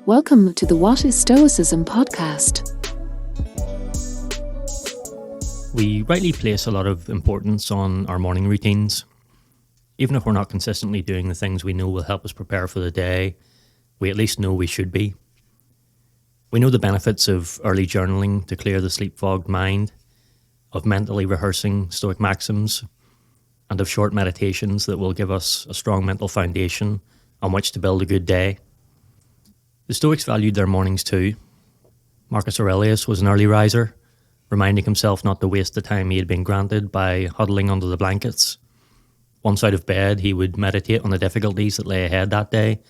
Welcome to the What is Stoicism podcast. We rightly place a lot of importance on our morning routines. Even if we're not consistently doing the things we know will help us prepare for the day, we at least know we should be. We know the benefits of early journaling to clear the sleep-fogged mind, of mentally rehearsing Stoic maxims, and of short meditations that will give us a strong mental foundation on which to build a good day. The Stoics valued their mornings too. Marcus Aurelius was an early riser, reminding himself not to waste the time he had been granted by huddling under the blankets. Once out of bed, he would meditate on the difficulties that lay ahead that day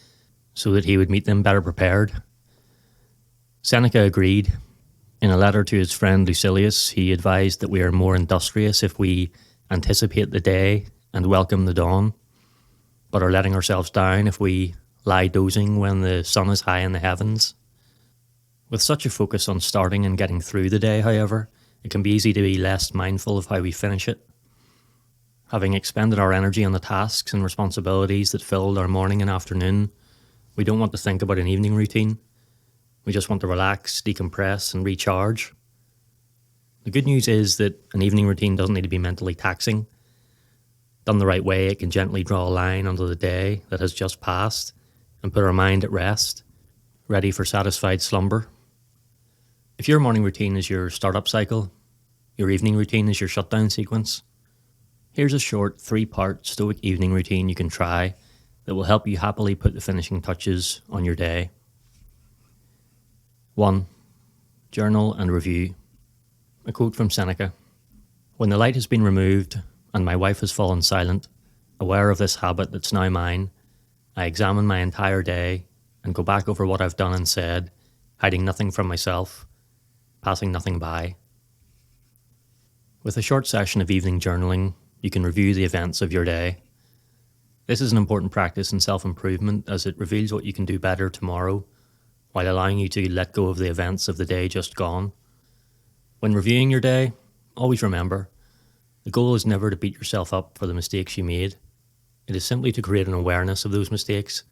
so that he would meet them better prepared. Seneca agreed. In a letter to his friend Lucilius, he advised that we are more industrious if we anticipate the day and welcome the dawn, but are letting ourselves down if we lie dozing when the sun is high in the heavens. With such a focus on starting and getting through the day, however, it can be easy to be less mindful of how we finish it. Having expended our energy on the tasks and responsibilities that filled our morning and afternoon, we don't want to think about an evening routine. We just want to relax, decompress, and recharge. The good news is that an evening routine doesn't need to be mentally taxing. Done the right way, it can gently draw a line under the day that has just passed and put our mind at rest, ready for satisfied slumber. If your morning routine is your startup cycle, your evening routine is your shutdown sequence, here's a short 3-part Stoic evening routine you can try that will help you happily put the finishing touches on your day. 1. Journal and review. A quote from Seneca. When the light has been removed and my wife has fallen silent, aware of this habit that's now mine, I examine my entire day and go back over what I've done and said, hiding nothing from myself, passing nothing by. With a short session of evening journaling, you can review the events of your day. This is an important practice in self-improvement as it reveals what you can do better tomorrow, while allowing you to let go of the events of the day just gone. When reviewing your day, always remember, the goal is never to beat yourself up for the mistakes you made. It is simply to create an awareness of those mistakes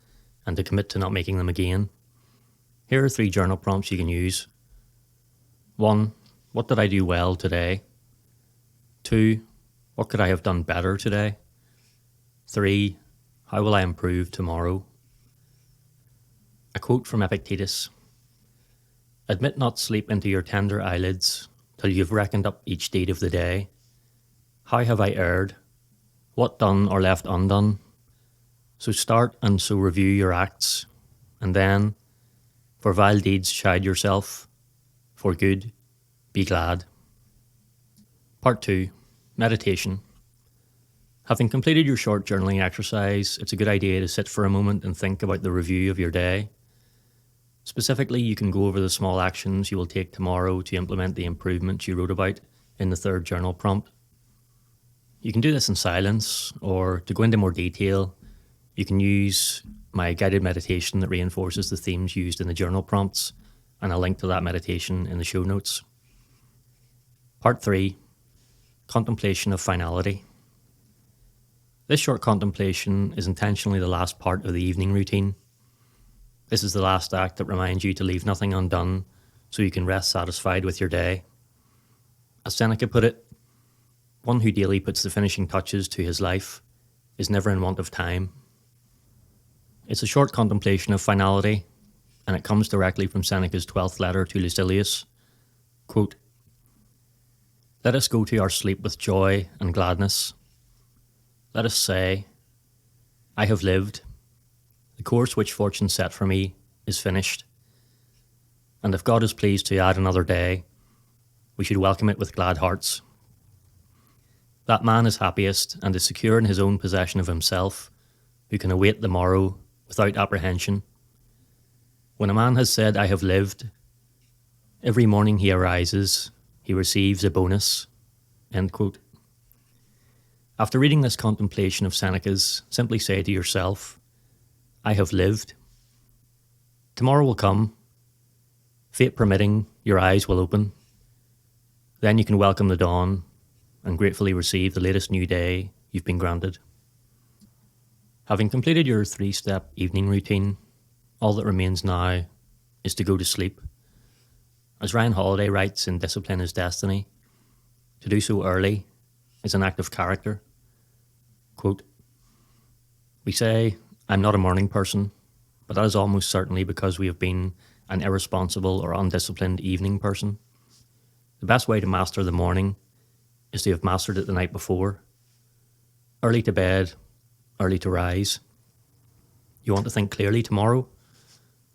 and to commit to not making them again. Here are 3 journal prompts you can use. 1. What did I do well today? 2. What could I have done better today? 3. How will I improve tomorrow? A quote from Epictetus. Admit not sleep into your tender eyelids till you've reckoned up each deed of the day. How have I erred? What done or left undone? So start and so review your acts, and then, for vile deeds chide yourself, for good be glad. Part 2. Meditation. Having completed your short journaling exercise, it's a good idea to sit for a moment and think about the review of your day. Specifically, you can go over the small actions you will take tomorrow to implement the improvements you wrote about in the 3rd journal prompt. You can do this in silence, or to go into more detail, you can use my guided meditation that reinforces the themes used in the journal prompts, and a link to that meditation in the show notes. Part 3. Contemplation of finality. This short contemplation is intentionally the last part of the evening routine. This is the last act that reminds you to leave nothing undone so you can rest satisfied with your day. As Seneca put it, one who daily puts the finishing touches to his life is never in want of time. It's a short contemplation of finality, and it comes directly from Seneca's 12th letter to Lucilius. Quote, Let us go to our sleep with joy and gladness. Let us say, I have lived. The course which fortune set for me is finished. And if God is pleased to add another day, we should welcome it with glad hearts. That man is happiest and is secure in his own possession of himself, who can await the morrow without apprehension. When a man has said, I have lived, every morning he arises, he receives a bonus. End quote. After reading this contemplation of Seneca's, simply say to yourself, I have lived. Tomorrow will come. Fate permitting, your eyes will open. Then you can welcome the dawn and gratefully receive the latest new day you've been granted. Having completed your 3-step evening routine, all that remains now is to go to sleep. As Ryan Holiday writes in Discipline is Destiny, to do so early is an act of character. Quote, "We say, I'm not a morning person, but that is almost certainly because we have been an irresponsible or undisciplined evening person. The best way to master the morning is to have mastered it the night before. Early to bed, early to rise. You want to think clearly tomorrow?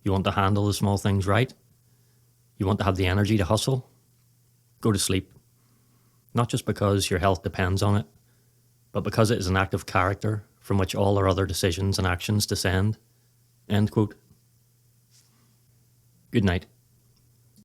You want to handle the small things right? You want to have the energy to hustle? Go to sleep. Not just because your health depends on it, but because it is an act of character from which all our other decisions and actions descend." End quote. Good night.